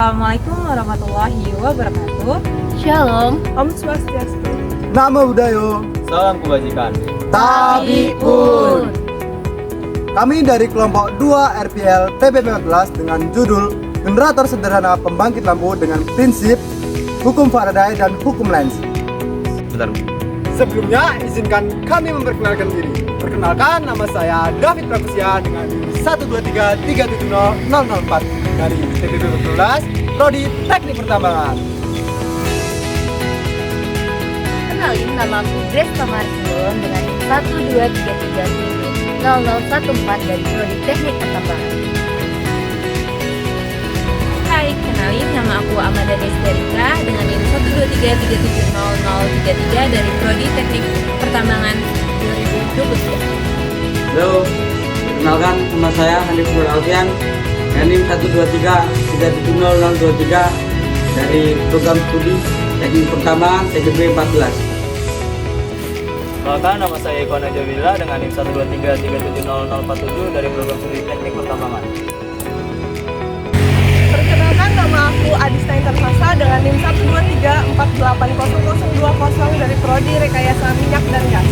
Assalamualaikum warahmatullahi wabarakatuh. Shalom. Om Swastiastu. Namo Buddhaya. Salam kebajikan. Tabipun. Kami dari kelompok 2 RPL TPP14 dengan judul Generator Sederhana Pembangkit Lampu dengan Prinsip Hukum Faraday dan Hukum Lenz. Bentar. Sebelumnya izinkan kami memperkenalkan diri. Perkenalkan, nama saya David Prakusya dengan 123370004 dari TPP14 Prodi Teknik Pertambangan. Kenalin, nama aku Grace Tamarsiun dengan 123370014 dari Prodi Teknik Pertambangan. Hai, kenalin nama aku Amanda Desterika dengan NIM 123370033 dari Prodi Teknik Pertambangan 2023. Halo, perkenalkan nama saya Hanif Nur Alfian, NIM 123370023 dari program studi Teknik Pertambangan TPP 14. Perkenalkan, nama saya Ivan Ajawila dengan NIM 123370047 dari program studi Teknik Pertambangan. Perkenalkan, nama aku Adista Intersasa dengan NIM 123480020 dari Prodi Rekayasa Minyak dan Gas.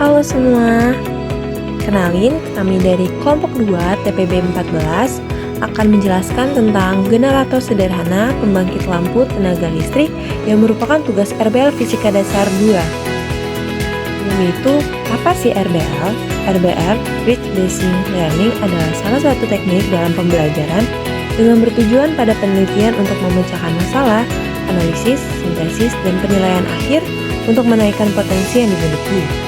Halo semua, kenalin kami dari kelompok 2 TPB 14 akan menjelaskan tentang generator sederhana pembangkit lampu tenaga listrik yang merupakan tugas RBL Fisika Dasar 2. Sebelum itu, apa sih RBL? RBL, Rich Basing Learning, adalah salah satu teknik dalam pembelajaran dengan bertujuan pada penelitian untuk memecahkan masalah, analisis, sintesis, dan penilaian akhir untuk menaikkan potensi yang dimiliki.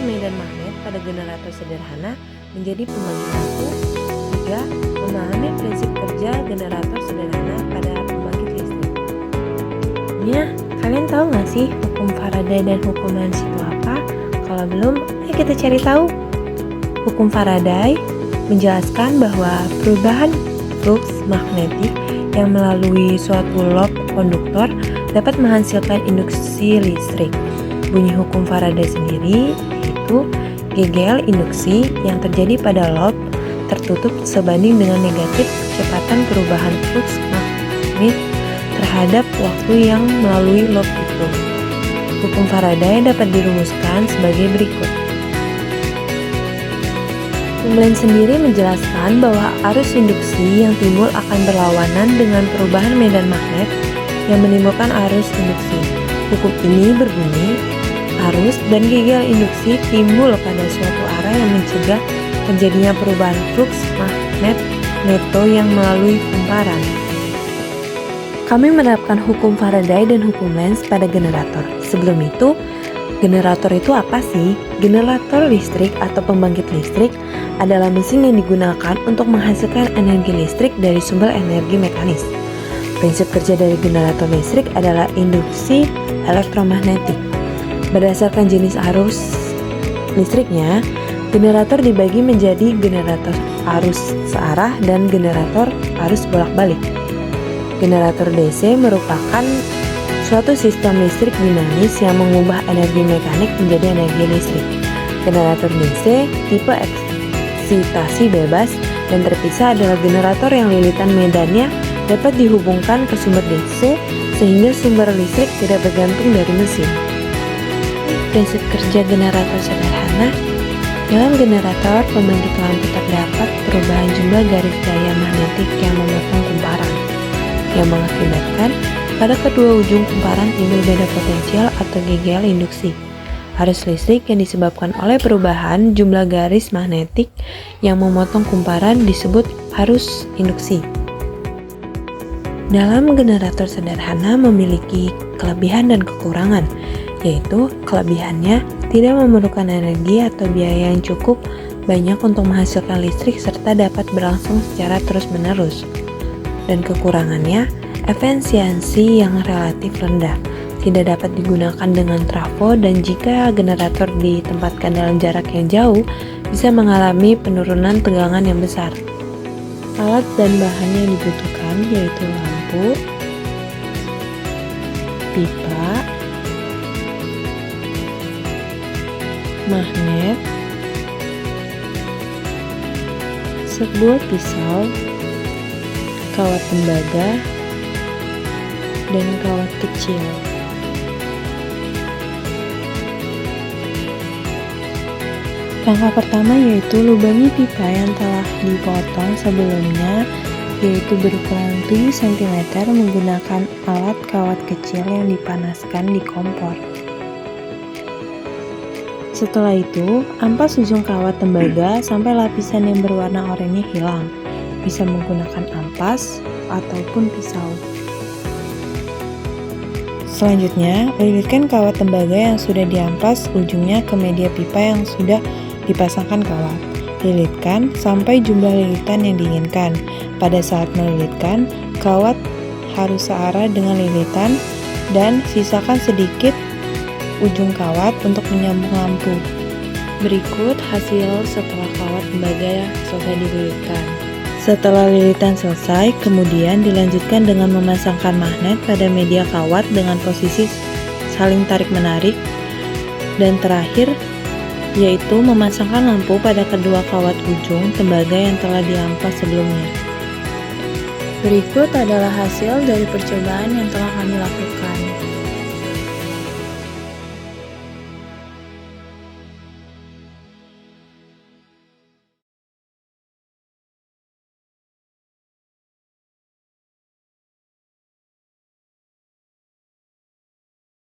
Medan magnet pada generator sederhana menjadi pembangkit lampu. 3. Memahami prinsip kerja generator sederhana pada pembangkit listrik. Kalian tahu nggak sih hukum Faraday dan hukum Lenz itu apa? Kalau belum, ayo kita cari tahu. Hukum Faraday menjelaskan bahwa perubahan flux magnetik yang melalui suatu lob konduktor dapat menghasilkan induksi listrik. Bunyi hukum Faraday sendiri yaitu GGL induksi yang terjadi pada lob tertutup sebanding dengan negatif kecepatan perubahan flux magnet terhadap waktu yang melalui lob itu. Hukum Faraday dapat dirumuskan sebagai berikut. Hukum Lenz sendiri menjelaskan bahwa arus induksi yang timbul akan berlawanan dengan perubahan medan magnet yang menimbulkan arus induksi. Hukum ini berbunyi, arus dan GGL induksi timbul pada suatu arah yang mencegah terjadinya perubahan flux magnet neto yang melalui kumparan. Kami menerapkan hukum Faraday dan hukum Lenz pada generator. Sebelum itu, generator itu apa sih? Generator listrik atau pembangkit listrik adalah mesin yang digunakan untuk menghasilkan energi listrik dari sumber energi mekanis. Prinsip kerja dari generator listrik adalah induksi elektromagnetik. Berdasarkan jenis arus listriknya, generator dibagi menjadi generator arus searah dan generator arus bolak-balik. Generator DC merupakan suatu sistem listrik dinamis yang mengubah energi mekanik menjadi energi listrik. Generator DC tipe eksitasi bebas dan terpisah adalah generator yang lilitan medannya dapat dihubungkan ke sumber DC sehingga sumber listrik tidak bergantung dari mesin. Prinsip kerja generator sederhana. Dalam generator pembangkit lampu terdapat perubahan jumlah garis daya magnetik yang memotong kumparan, yang mengakibatkan pada kedua ujung kumparan timbul beda potensial atau GGL induksi. Arus listrik yang disebabkan oleh perubahan jumlah garis magnetik yang memotong kumparan disebut arus induksi. Dalam generator sederhana memiliki kelebihan dan kekurangan, yaitu kelebihannya tidak memerlukan energi atau biaya yang cukup banyak untuk menghasilkan listrik serta dapat berlangsung secara terus-menerus. Dan kekurangannya, efisiensi yang relatif rendah, tidak dapat digunakan dengan trafo dan jika generator ditempatkan dalam jarak yang jauh, bisa mengalami penurunan tegangan yang besar. Alat dan bahan yang dibutuhkan yaitu lampu, pipa, magnet, sebuah pisau, kawat tembaga, dan kawat kecil. Langkah pertama yaitu lubangi pipa yang telah dipotong sebelumnya, yaitu berukuran 7 cm menggunakan alat kawat kecil yang dipanaskan di kompor. Setelah itu, ampas ujung kawat tembaga sampai lapisan yang berwarna oranye hilang. Bisa menggunakan ampas ataupun pisau. Selanjutnya, lilitkan kawat tembaga yang sudah diampas ujungnya ke media pipa yang sudah dipasangkan kawat. Lilitkan sampai jumlah lilitan yang diinginkan. Pada saat melilitkan, kawat harus searah dengan lilitan dan sisakan sedikit ujung kawat untuk menyambung lampu. Berikut hasil setelah kawat tembaga selesai dililitkan. Setelah lilitan selesai, kemudian dilanjutkan dengan memasangkan magnet pada media kawat dengan posisi saling tarik-menarik. Dan terakhir, yaitu memasangkan lampu pada kedua kawat ujung tembaga yang telah diampas sebelumnya. Berikut adalah hasil dari percobaan yang telah kami lakukan.